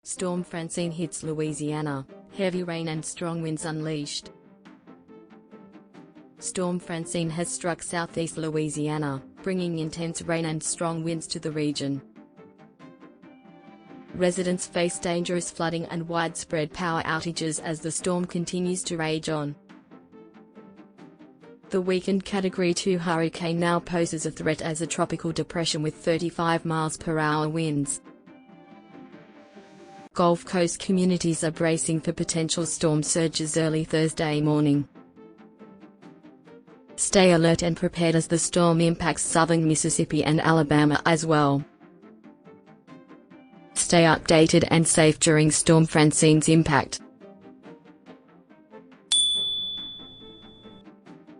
Storm Francine hits Louisiana, heavy rain and strong winds unleashed. Storm Francine has struck southeast Louisiana, bringing intense rain and strong winds to the region. Residents face dangerous flooding and widespread power outages as the storm continues to rage on. The weakened Category 2 hurricane now poses a threat as a tropical depression with 35 mph winds. Gulf Coast communities are bracing for potential storm surges early Thursday morning. Stay alert and prepared as the storm impacts southern Mississippi and Alabama as well. Stay updated and safe during Storm Francine's impact.